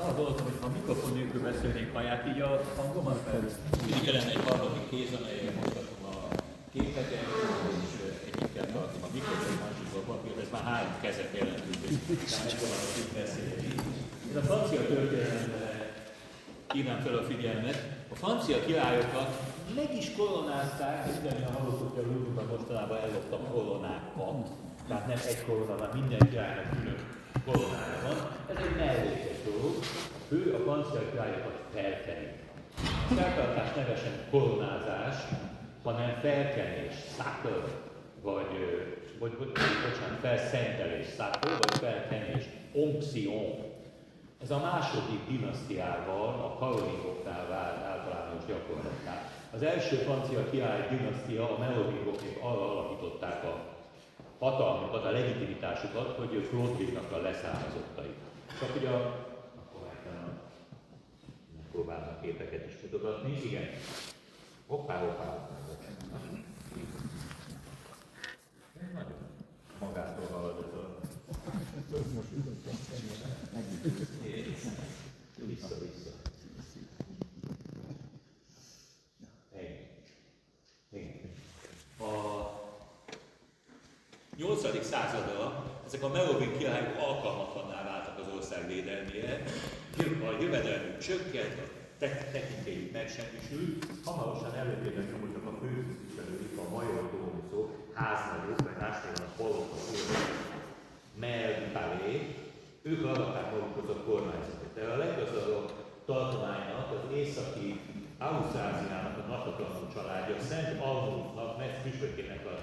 arra gondoltam, hogy ha mikrofon nélkül beszélnénk, hallják így a hangomat? Mindig kellene egy harmadik kéz, amelyen mozgatom a képeket, és egyikkel tartom a mikrofon, másikból a papírt, ez már 3 kezet jelentő, hogy megpróbálok itt beszélni. Én a francia történelemre hívnám fel a figyelmet. A francia királyokat meg is koronázták, és ugyanilyen hallottuk, hogy a Louvre-ban mostanában elloptak koronákat. Tehát nem egy korona, hanem minden királynak külön koronája van. Ez egy mellékes dolog. Ő a francia királyokat felkeni. A feltartás nevesen koronázás, hanem felkenés, sacre, vagy felszentelés, sacre, vagy felkenés, onction. Ez a második dinasztiával, a karolingoknál vált általános gyakorlattá. Az első francia király dinasztia, a merovingok arra alapították a hatalmukat, a legitimitásukat, hogy ők Ludwignak a leszármazottai. Csak ugye akkor próbálnak képeket is mutogatni. Igen. Hoppá. Nagyon magától haladott a... Vissza. A 8. századra ezek a meroving királyok alkalmatlanná váltak az ország védelmére, a jövedelmük csökkent, a tekintélyük megsemmisült, hamarosan előtérben nyomultak a főtisztviselőik, a major domusok, háznagyok, vagy másnéven a palota, Mer du Palais, ők adták magukhoz a kormányzatot. De a leggazdagabb tartománynak, az északi Ausztráziának a nagyhatalmú családja, Szent Arnulfnak, Metz püspökének a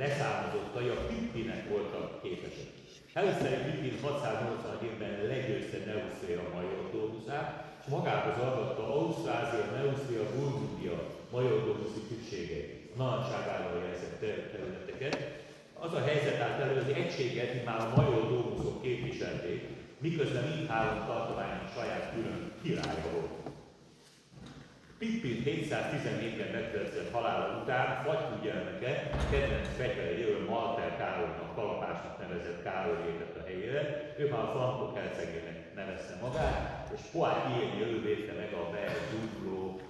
leszármazottai, a Pippinek voltak képesek. Először Pippin 680 évben legyőzte Neustria majordómusát, és magához avatta Ausztrázia, Neustria, Burgundia majordómuszi tükségeit, a narancságával jelzett területeket. Az a helyzet állt elő, hogy egységet már a majordómuszok képviselték, miközben mindhárom tartománynak saját külön királya volt. Pippin 714-ben megszerzett halála után fagyú gyermeke, kedvenc fegyveréről Malter Károlynak, Kalapásnak nevezett Károly lépett a helyére, ő már a frankok hercegének nevezte magát, és Poitiers ő védte meg a bezugló,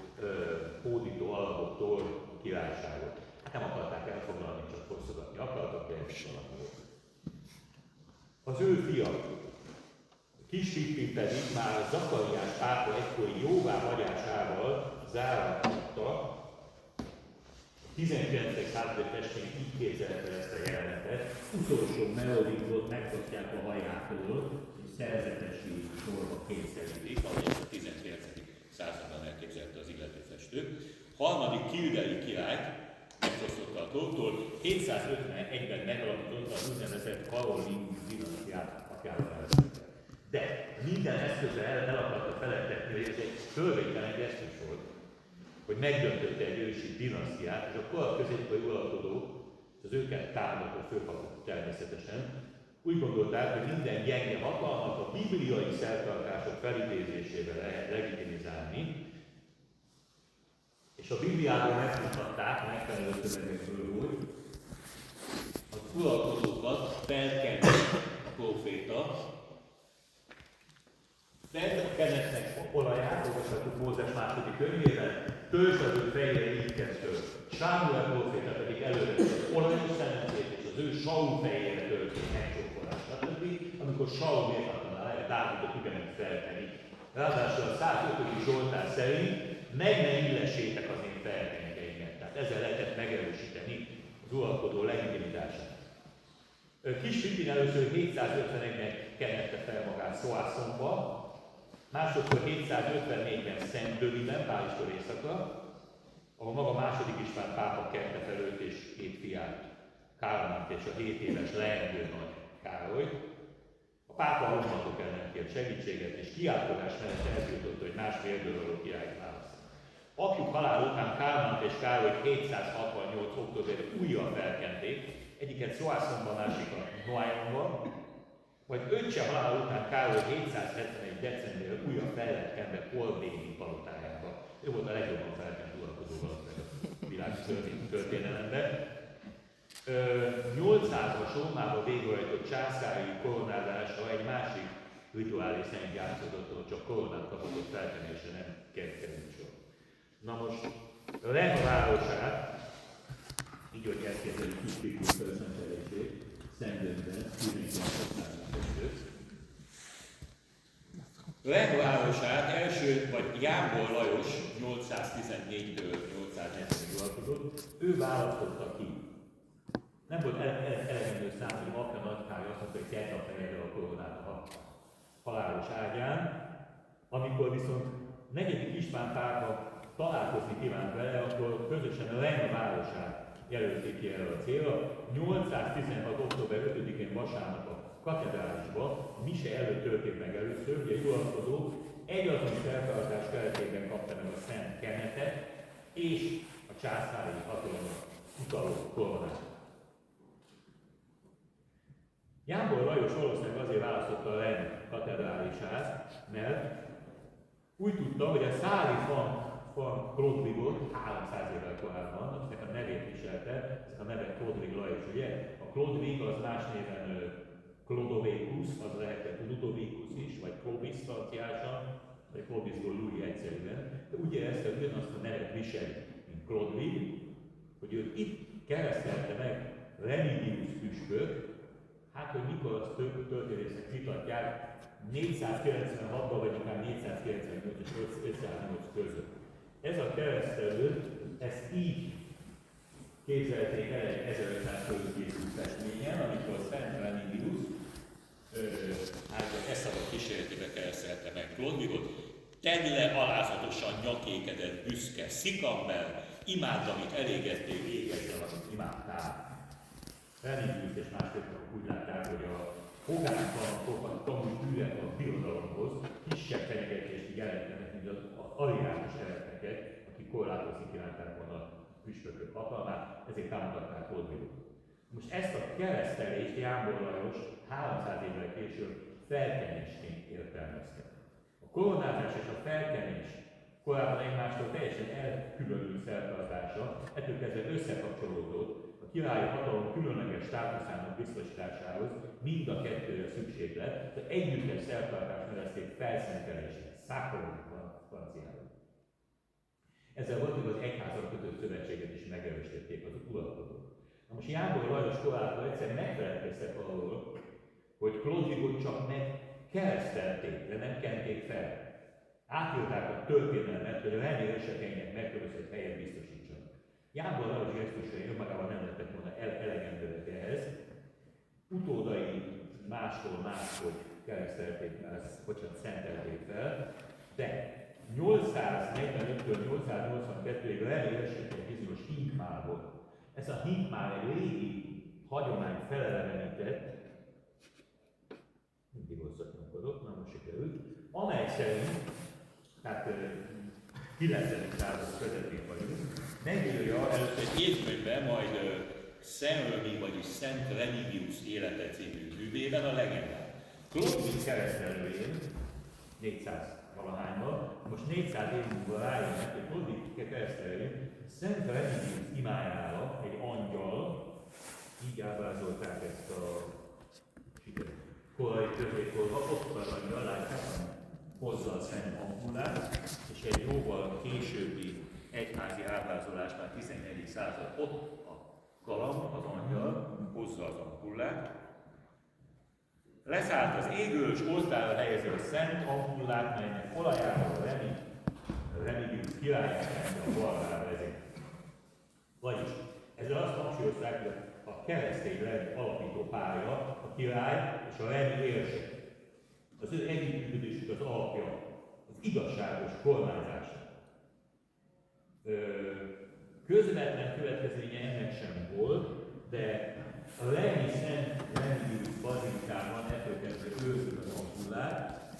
hódító alapoktól a királyságot. Nem akarták elfoglalni, csak fosztogatni akartak, de ez is valami volt. Az ő fia, Kis Pippin pedig már Zakariás pápa egykori jóváhagyásával záraltatta. 19. századi festmény így képzelte ezt a jelenetet. Utolsó melovingot megkapják a hajától, és szerzetesi sorba kényszerítik, ahogy ezt a 19. században elképzelte az illető festő. Harmadik Kildei királyt megfosztotta a tróntól, 751-ben megalapította az úgynevezett Karolingus dinasztiát apjával előtt. De minden eszközre el akarta feledtetni, hogy ez egy törvénytelen gesztus volt, hogy megdöntötte egy ősi dinasztiát, és a kor középkori uralkodók, az őket támadó főpapok természetesen, úgy gondolták, hogy minden gyenge hatalmat a bibliai szertartások felidézésével lehet legitimizálni, és a Bibliából megmutatták, megfelelő tömegekből, hogy az uralkodókat felkenni a próféta, de a kenetnek olaját, olvashatjuk Mózes második könyvében, töltsd az ő fejére ígykeztől. Sámuel próféta pedig elővette az olajos szemetét, és az ő Saul fejére töltött megcsókolást. Stb. Amikor Saul méltatlaná el, Dávidot ugyanígy felteni. Ráadásul a 105. Zsoltár szerint meg ne illessétek az én felkenyekeimet. Tehát ezzel lehetett megerősíteni az uralkodó legitimitását. Kis Pippin először 751-ben kenette fel magát Soissonba, másodszor 754-ben Szent-Denisben, Párizstól északra, ahol maga második István pápa kente fel őt és 2 fiát, Kálmánt és a 7 éves leendő nagy Károlyt. A pápa a romatok ellen kért segítséget, és kiáltozás mellett eltiltotta, hogy más félből való királyt választ. Apjuk halál után Kálmánt és Károlyt 768. októberben újra felkenték, egyiket Soissonban, másikat Noyonban, vagy öccse halál után Károly 771. decemberben újra fel lett kenve Corbéni palotájába. Ő volt a legjobban felkent uralkodó valószínűleg a világ történelemben. 800-as Rómában végrehajtott császári koronázása egy másik rituális Katalái szent játszódott, csak koronát kapott feltenésre, nem került sor. Na most Lem városát, így hogy elképzeljük Krisztikus felszentelését, Szentgyörgyben, 1922. Lem városát első, vagy Jámbor Lajos 814-től 840-ig alkotott, ő választotta ki. Nem volt elegendő szám, hogy apja nagykája azt mondta, hogy tett a fejére a koronát a halálos ágyán. Amikor viszont negyedik István pápa találkozni kívánt vele, akkor közösen a Lem városát jelölték ki erre a célra. 816. október 5-én vasárnap a katedrálisba, a mise előtt történt meg először, ugye uralkodó egyazon feltartás keretében kapta meg a szent kenetet és a császári hatalomra utaló koronát. Jámbor Lajos valószínűleg azért választotta a Lem katedrálisát, mert úgy tudta, hogy a szári fan Klodvigot 300 évvel korábban, ennek a nevét viselte, ezek a nevek Klodvig Lajos, ugye? A Klodvig az más néven Clodovicus, az lehetett Ludovicus is, vagy Clovis franciásan, vagy Clovisból Louis egyszerűen, de úgy érezte, hogy ugyanazt a nevet viseli, mint Klodvig, hogy őt itt keresztelte meg Remigius püspök, hát, hogy mikor azt történészek vitatják, 496-ban vagy akár 498 és 508 között. Ez a keresztelő, ezt így képzelték el egy 1500 körül készült festményen, amikor Szent Remigius ezt a kísérletébe keresztelte meg Klodvigot. Tedd le alázatosan nyakékedet, büszke szikamber, imádd, amit elégettél, végezzel, amit imádtál. Remigius és mások úgy látták, hogy a fogánytalanok tanulj tűret a birodalomhoz, kisebb fenyegetést jelentenek, mint az aliános ereteket, akik korlátozni kívánták volna a püspökök hatalmát, ezért támogatták Klodvigot. Most ezt a keresztelést Jámbor Lajos 300 évvel később felkenésként értelmezte. A koronázás és a felkenés korábban egymástól teljesen elkülönült szertartása, ettől kezdve összekapcsolódott a királyi hatalom különleges státuszának biztosításához, mind a kettőre szükség lett, de együttes szertartást nevezték felszentelésnek, sacrament franciául. Ezzel voltak az egyházak kötött szövetséget is megerősítették az uralkodók. Na most Jámbor Lajos korától egyszerűen megfelelkeztek arról, hogy Klodvigot csak megkeresztelték, de nem kenték fel. Átírták a történelmet, hogy a remény eseteinek megkülönbözött helyet biztosítsanak. Jámbor Lajos gesztusai önmagában nem lettek volna elegendőek ehhez. Utódai máshogy keresztelték, szentelték fel, de 845-től 882-ig remény esetén bizonyos Hinkmár volt. Ez a Hinkmár egy régi hagyomány felelevenített, mindig rosszat nyomkodott, na most sikerült, amely szerint, tehát 9. század közepén vagyunk, megírja először egy évkönyvben, majd Szent Remi, vagyis Szent Remigius élete című művében a legendát. Klodvig keresztelőjén, 400-valahányban, most 400 év múlva rájönnek, hogy Klodvig keresztelőjén Szent Remigius imájára egy angyal, így ábrázolták ezt a korai középkorban, ott az angyal, látják, hozza a szent ampullát, és egy jóval későbbi egyházi ábrázolásban 14. század ott a galamb, az angyal, hozza az ampullát. Leszállt az égről, és oltára helyezi a szent ampullát, melynek olajával a Remigius királyát a balrára vezet. Vagyis ezzel azt hangsúlyozták, hogy a keresztény rend alapító párja, a király és a rendi érsek. Az ő együttműködésük az alapja, az igazságos kormányzásnak. Közvetlen következménye ennek sem volt, de a Lemi Szent Remigius bazilikában ettől kezdve őrzik az ampullát.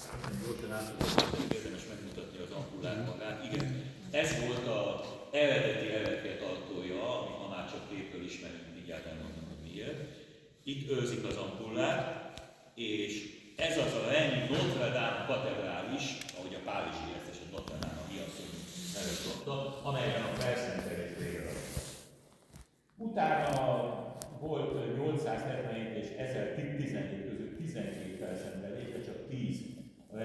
Gyorsan átadom, érdemes megmutatni az ampullát magát. Igen, ez volt az eredeti eredetitartója, amit ma már csak képről ismerünk, mindjárt elmondom, hogy miért. Itt őrzik az ampullát, és ez az a Remi Notre Dame katedrális, ahogy a párizsi értes, a Notre Dame a hiasszony nevet kapta, amelyben a felszentelés végre. Utána volt 877 és 1017 között 12 felszentelés, de csak 10 a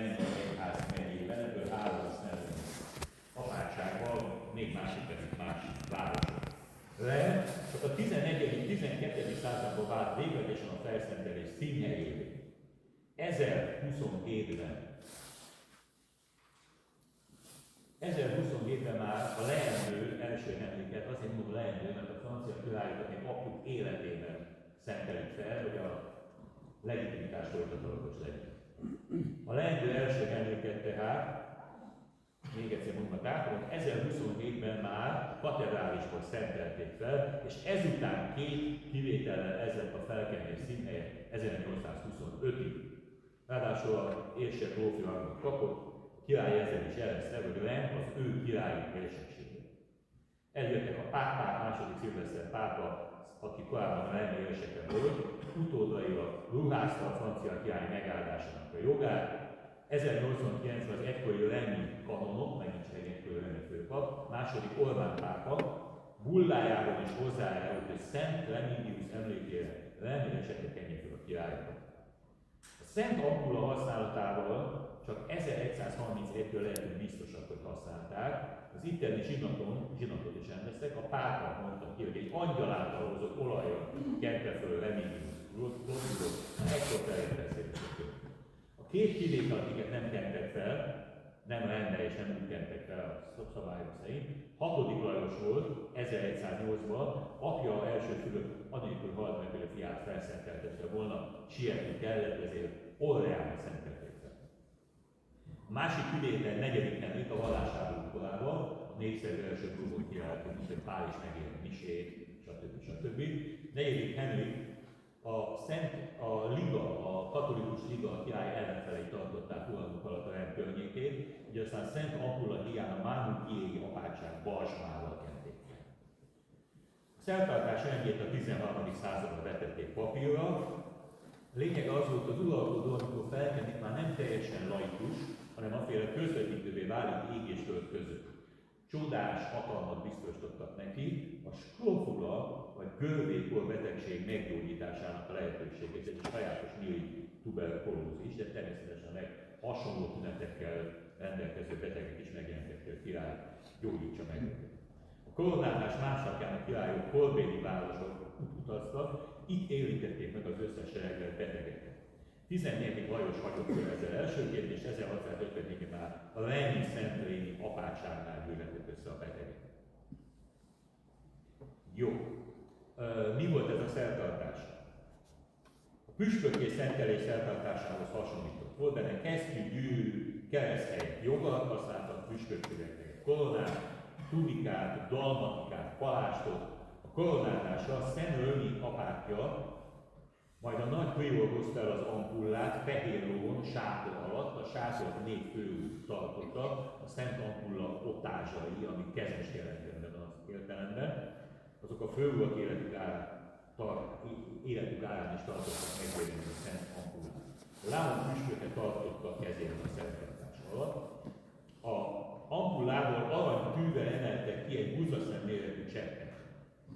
1027-ben már a leendő első Henriket, azért mondom leendő, mert a francia királyokat még apjuk életében szentelik fel, hogy a legitimitás folytatólagos legyen. A leendő első Henriket tehát, még egyszer mondom a dátumot, 1027-ben már katedrálisból szentelték fel, és ezután két kivétellel ez lett a felkenés színhelye 1825-ig. Ráadásul a Érse grófja kapott, király ezzel is jelezte, hogy Lent az ő királyi érseksége. Eljöttek a pápák, második Szilveszter pápa, aki korábban a lenni érseke volt, utódailag ruházta a francia király megáldásának a jogát. 1089-ben az egykori lenni kanonok, megint csak egy egykori lenni főpap, második Orbán pápa bullájában is hozzájárult, hogy Szent Remigius emlékére lenni érseke kenje fel a királyokat. A Szent Ampulla használatával csak 1131-től lehet, hogy biztosak, hogy használták. Az itteni zsinatot is emlékeztek, a pápa mondta ki, hogy egy angyal által hozott olajon kente föl Remigius Glossudot, ekkor felérkezések. A két kivétel, akiket nem kentek fel, nem rendre és nem úgy kentek fel a szabályok szerint. 6. Lajos volt 1108-ban, apja első Fülöp anélkül halt meg, hogy a fiát felszenteltette volna, sietni kellett, ezért Orleánba szentelték fel. A másik kivétel 4. Henrik a vallásháború korában, a népszerű első Bourbon király, mint hogy Pál is megélt misét, stb. 4. Henrik a katolikus liga a király ellenfelei tartották uralmuk alatt a rend környékét, ugye aztán Szent Ampulla híján a Mármutiéi apátság Balsmával kenték. A szertartás rendjét a 13. században vetették papírra. Lényeg az volt, az uralkodó, amikor felkenik, már nem teljesen laikus, hanem aféle közvetítővé válik ég és föld között. Csodás hatalmat biztosítottak neki, a skrófula vagy görvékor betegség meggyógyításának a lehetősége. Ez egy sajátos női tuberkulózis, de természetesen hasonló tünetekkel rendelkező betegek is megjelentek, hogy a király gyógyítsa meg őket. A koronázás másnapján a királyok korbéli városok utaztak, itt érintették meg az összes sereglet betegeket. 14. Lajos hagyott föl ezzel elsőként, és 1650-ben már a Lenni Szentréni apátságnál gyűlöttek össze a betegek. Jó. Mi volt ez a szertartás? A püspökké szentelés szertartásához hasonlított. Volt benne kesztyű, gyűrű, kereszthelyet, jogat használtak, püspökségeknek koronát, tunikát, dalmatikát, palástot. A koronázásra a Szent apátja majd a nagy prior hozta el az ampullát fehér lóon, sátor alatt, a sátort 4 főút tartotta, a Szent Ampulla otázsai, amik kezes jelentően az értelemben, azok a főurak életük árán is tartottak megvédeni a Szent Ampullát. A lámon püspöke tartotta a kezében a szertartás alatt. A ampullából aranytűvel emeltek ki egy buzaszem méretű cseppet.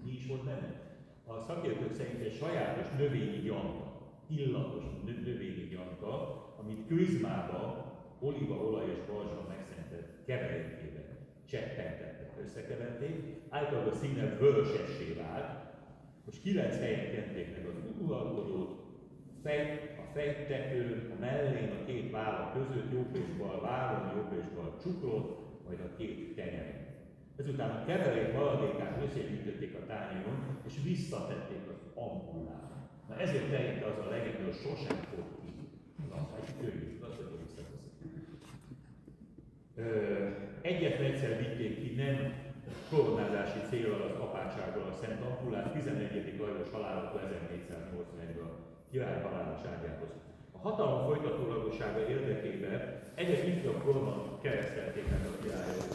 Mi is volt benne? A szakértők szerint egy sajátos növényi gyanta, illatos növényi gyanta, amit krizmában, olívaolaj és balzsam megszentelt keverékében cseppentettek, összekeverték, általában a színe vörösessé vált. Most 9 helyen kenték meg az uralkodót, a fejtetőn, a mellén, a 2 vállak között, jobb és bal vállon, jobb és bal csuklón, majd a 2 tenyeren. Ezután a keverék maradékát összegyűjtötték a tányéron, és visszatették az ampullába. Na ezért terjedte az a legenda, hogy sosem fog ki. Na, egy könyv, azt mondja, visszateszik. Egyetlen egyszer vitték ki, nem koronázási célral az apátságról a Szent Ampullát, 11. Lajos halálától 1481-ben a király halálos ágyához. A hatalom folytatólagossága érdekében egyre ifjabb korban keresztelték meg a királyok,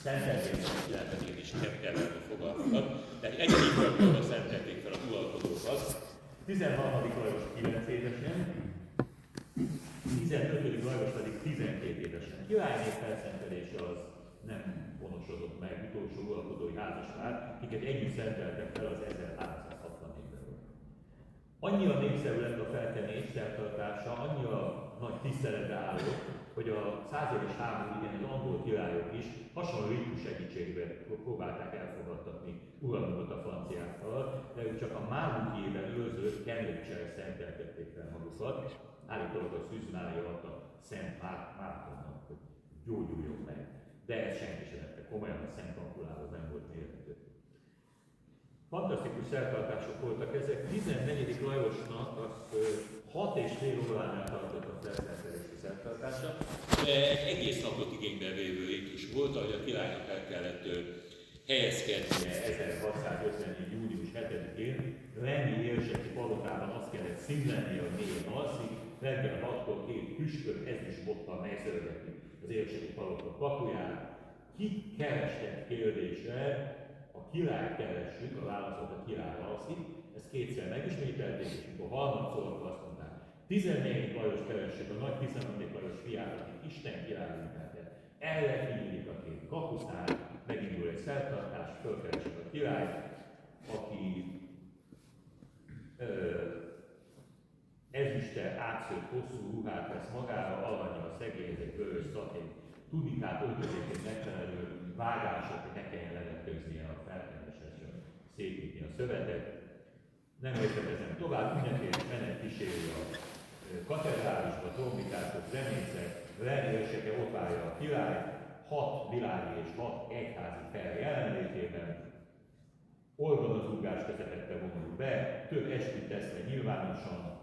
szentelték fel, is keverni fogalmakat, de egyre ifjabb korban szentelték fel a uralkodókat. 13. Lajos 9 évesen, 15. Lajos pedig 12 évesen. A királyné felszentelése az nem honosodott meg, utolsó uralkodói házaspár, akiket együtt szenteltek fel az 1364-ben. Annyira népszerű lett a felkenés szertartása, annyira nagy tiszteletre állott, hogy a 100 éves háború idején az angol királyok is hasonló ritus segítségével próbálták elfogadtatni uralmukat a franciákkal, de ők csak a Mármutiében őrzött Cambridge-el szenteltették fel magukat. szúrokat, állítólag a szűzmária adta Szent Mártonnak, hogy gyógyuljon meg. De ezt senki sem vette komolyan, a Szent Ampulához nem volt mérhető. Fantasztikus szertartások voltak ezek. 14. Lajosnak azt 6,5 óránál tartott a felszerelési szertartása. Egész napot igénybe vévő is volt, ahogy a királynak el kellett helyezkednie 1654. július 7-én. Lenni érseki palotában azt kellett szimlenni, hogy mélyen alszik, reggel 6-tól 2 püspök ezüstbottal megszörgetni az érseki palota kapuján. Ki keresett kérdésre, a királyt keressük, a válaszot a király alszik, ezt kétszer megismételték, és amikor harmadszor azt mondták, 14. Lajos keressük, a nagy 13. Lajos fiát, akit Isten királyunk eltett. Ellefinyílik a két kapusztán, megindul egy szertartás, fölkeressük a királyt, aki ezüsttel átszőtt hosszú ruhát vesz magára, alanya a szegény, egy vörös szakény, tudikát, öltözékét megfelelő vágások, hogy ne kelljen levetköznie a felkeresésre, szépítni a szövetet. Nem részletezem tovább, mindenféle menet kíséri a katedrálisba, trombitások, zenészek, lenérseke ott várja a király, 6 világi és 6 egyházi fel jelenlétében, orgonazúgás közepette vonul be, több esküt teszve nyilvánosan,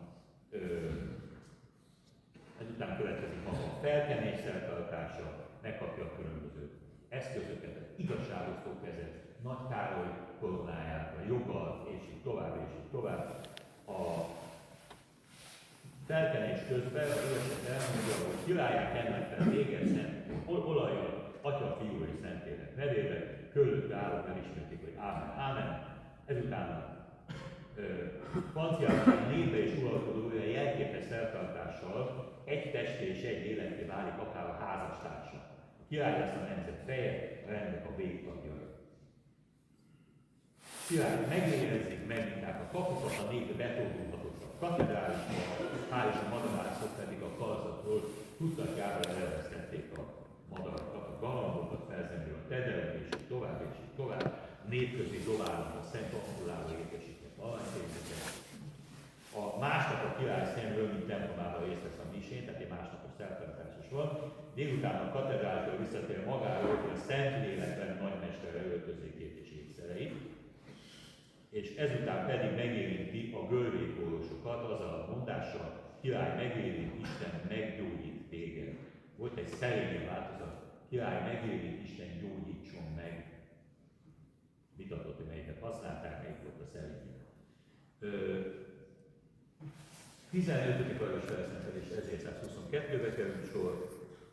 ezután következik maga a felkenés szertartása, megkapja a különböző eszközöket, az igazságosztó kezet, Nagy Károly koronáját, a joggal, és így tovább, és így tovább. A felkenés közben az éleset elmondja, hogy királyát említve végezzen, olajjal, Atya, Fiú és Szentlélek nevébe, körülötte állók elismerték, hogy ámen, ámen. Ezután Franciaország névbe és uralkodó olyan jelképes szertartással egy testé és egy lélekké válik akár a házastársa. A király lesz a nemzet feje, a rendnek a végtagja. Király megérezzék, megnyitják a kapukat, a nép betódulhatott a katedrálisba, hál' és a madarászok pedig a karzatról tudatjára elvesztették a madarakat, a galambokat, felzendül a tedelem, és így tovább, és így tovább. Népközi dobálnak a Szent Ampulába érkesített aranyszékeket. A másnap a király szemről, mint templomában részt vesz a misén, tehát egy másnapos szertartás is van. Délután a katedráltól visszatér magáról, hogy a Szentlélekben nagymestere öltözékét és ékszereit. És ezután pedig megérinti a görvékórosokat azzal a mondással, király megérint, Isten meggyógyít téged. Volt egy szerényi változat, király megérint, Isten gyógyítson meg. Vitatott, hogy melyiket használták, melyik volt a szerényi. 15. Lajos felszentelés 1122-be került sor,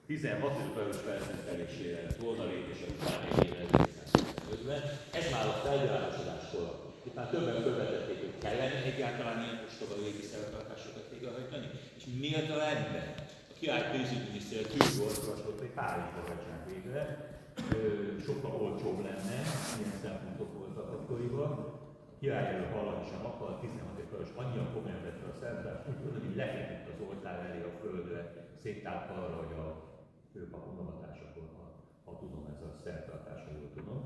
16. Lajos felszentelésére lett volna és a utáni évre 1125-ben. Ez már a felvilágosodás kora. Itt már többen felvetették, hogy kellene egyáltalán ilyen ostoba régi szertartásokat végrehajtani, és miért a lenne? A király pénzügyminiszter Tűzgort javasolt, hogy Párizsba hajtsák végre, sokkal olcsóbb lenne, ilyen szempontok voltak akkoriban. A király elő hallani sem akar, 16. Lajos annyian komolyan vette a szertartást, úgy tudod, hogy lefeküdt az oltár elé a földre, széttárt arra, hogy a főpapu novatásakor, ha tudom, ez a szertartás, ha jól tudom.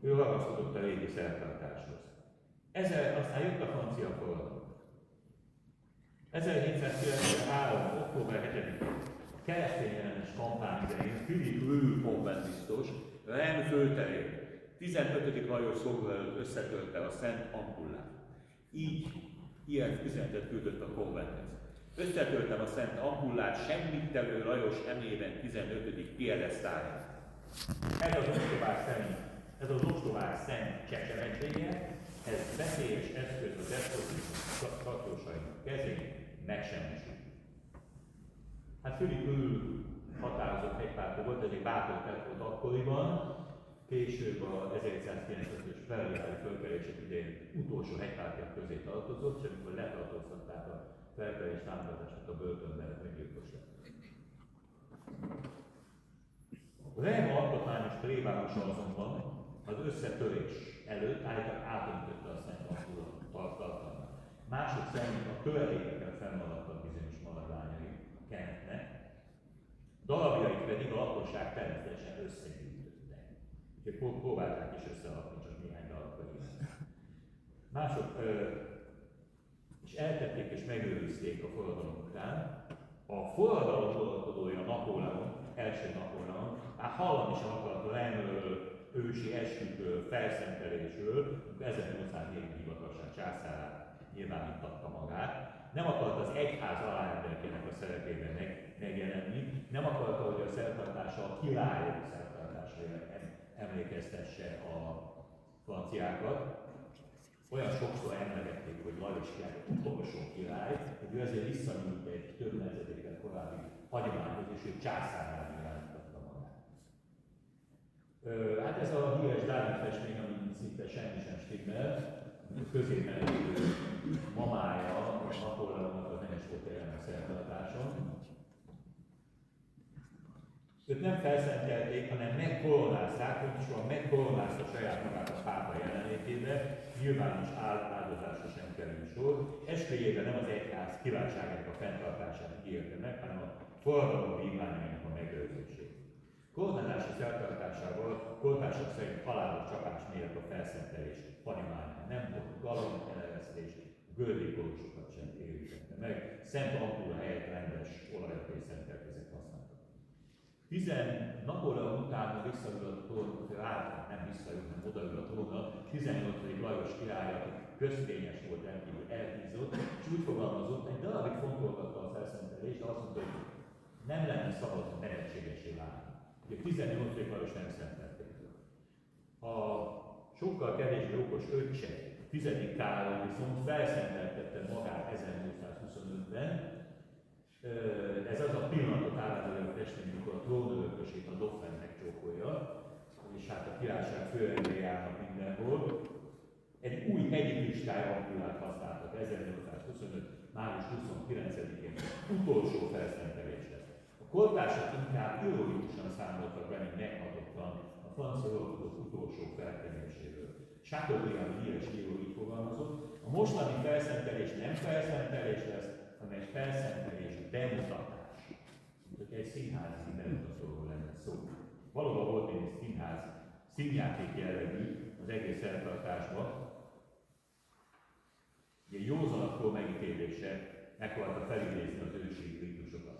Ő ragaszkodott a régi szertartáshoz. Aztán jött a francia forradalom. 1793. október 7-én keresztényellenes kampány idején Philippe Lő konventistus Rennes főterén 15. Lajos szobor előtt összetörte a Szent Ampullát. Így ilyen üzenetet küldött a konventhez. Összetörtem a Szent Ampullát semmit tevő Lajos emében 15. piedesztáján. Ez az ostobák szent csecsemessége, ez veszélyes eszköz az eszközös tartósainak kezén megsemmisül. Hát Philippe Lő határozott egypártól volt, ez egy bátor tett volt akkoriban, később a 1195-ös felvilági fölkelések idején utolsó hegypártiak közé tartozott, és amikor letartóztatták a felkelés támogatását a börtönben, öngyilkos lett. Rém alkotmányos plébánusa azonban az összetörés előtt állítólag átöntötte a Szent Ampulla tartalmat. Mások szerint a kövelékeken fennmaradtak bizonyos maradványai a Kentnek, darabjait pedig a lakosság természetesen összegyűjtötte. Úgyhogy próbálták is összerakni, csak néhány darab közül. Mások, és és eltették és megőrizték a forradalom után. A forradalom uralkodója Napóleon, első Napóleon, már hallani sem akart a Leninről, ősi esküvőről, felszentelésről, amikor 1804-ben hivatalosan császárát nyilvánítatta magát. Nem akart az egyház alárendelkének a szerepében megjelenni, nem akarta, hogy a szertartása a királyok szertartásaira emlékeztesse a franciákat. Olyan sokszor emlegették, hogy Lajos király utolsó király, hogy ő ezért visszanyúlt egy több nemzedékkel korábbi hagyományhoz, és ő császárrá nyilvánította magát. Hát ez a híres Dávid festmény, ami szinte semmi sem stimmel, középen lévő mamája, a Napóleonnak az nem is volt jelen a szertartáson. Őt nem felszentelték, hanem megkoronázták, pontosan megkoronázta saját magát a pápa jelenlétében, nyilvános áldozásra sem kerül sor. Esküjében nem az egyház királyságának a fenntartását ígérte meg, hanem a forradalom vívmányainak a megőrzését. Koronázási szertartásával kortársak szerint halálos csapás miatt a felszentelés hagyományán nem volt galon eleresztés, gördékolosokat sem érintette meg, Szent Ampúla helyett rendes olajat és szentelkezet használtak. Napóleon után visszaül a trónra, nem visszaül, hanem odaül a trónra, 18. Lajos király, aki közfényes volt, rendkívül elhízott, és úgy fogalmazott, egy darabig fontolgatta a felszentelést, de azt mondta, hogy nem lenne szabad nevetségesé válni. Ugye 18. Lajos nem szentelték. A sokkal kevésbé okos öccse, 10. Károly viszont felszenteltette magát 1825-ben. Ez az a pillanatot állítani a festmény, amikor a trónörökösét a Dauphin megcsókolja, és hát a királyság főrendjei járnak mindenhol. Egy új hegyi kristály ampulát használtak 1825. május 29-én utolsó felszentelésre. A kortársak inkább ironikusan számoltak be, mint meghatottan a francia uralkodók utolsó felteméséről. Chateaubriand híres író így fogalmazott, a mostani felszentelés nem felszentelés lesz, hanem egy felszentelés bemutatás. Mint hogy egy színházi bemutatóról lenne szó. Valóban volt egy színház, színjáték jellegű az egész szertartásban. Egy józanakkor megítélése megpróbálta felidézni az ősi rítusokat.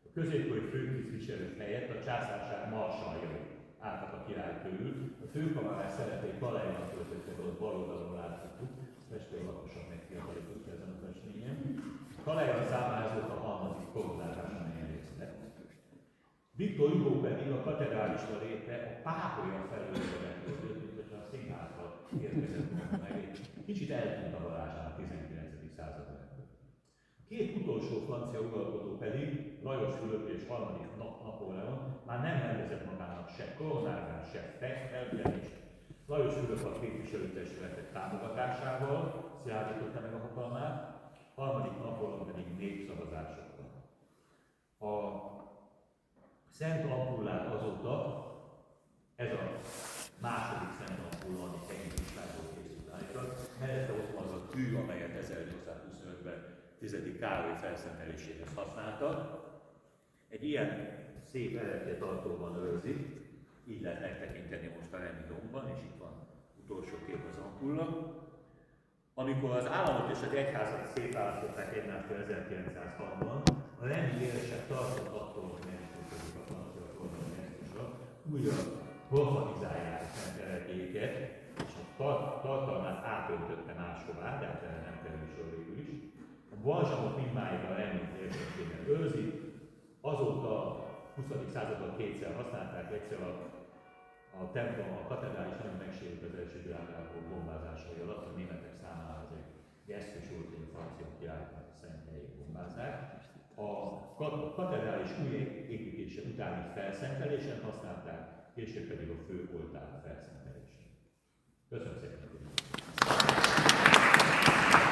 A középkori főtisztviselők helyett a császárság marsaljai álltak a király körül. A főkamarás szerepét Talajnak töltöttek, ott bal oldalon láthatjuk, festő lakosan megfiatalított ezen a festményen. Talajra számára ez volt a harmadik koronázás, amelyen részt vett. Viktor Hugo pedig a katedrálisra lépve a páholya felől érkezett, mint hogyha a színházba érkezett volna meg. Kicsit eltűnt a varázsán a 19. században. A két utolsó francia uralkodó pedig, Lajos Fülöp és harmadik Napóleon már nem rendezett magának se koronázás, se felkelést. Lajos Fülöp a képviselőtestületek támogatásával szilárdította meg a hatalmát, harmadik Napóleon pedig népszavazásokkal. A Szent Ampullát azóta, ez a második Szent Ampulla, ami egészségságból készült állított, mellette ott van az a tű, amelyet 1825-ben 10. Károly felszenteléséhez használtak. Egy ilyen szép ereklytartóban őrzik, így lehet megtekinteni most a Rendi dombban, és itt van utolsó kép az ampulla. Amikor az államot és az egyházat szétválasztották egymástól 1906-ban, a rendi éresek tartott attól, hogy megfogjuk a francia kormányzásra, újra profanizálják a szent ereklyéket, és a tartalmát átöltötte máshová, de hát erre nem kerül sor végül is. A balzsamot mindmáig a rendi érsekében őrzik, azóta a 20. században kétszer használták, egyszer a templom, a katedrális nagyon megsérült az első világháború bombázásai alatt, a németek számára ez egy gesztus volt, hogy a francia királynak a szent helyét bombázzák. A katedrális új építése utáni felszentelésen használták, később pedig a fő oltár felszentelésen. Köszönöm szépen!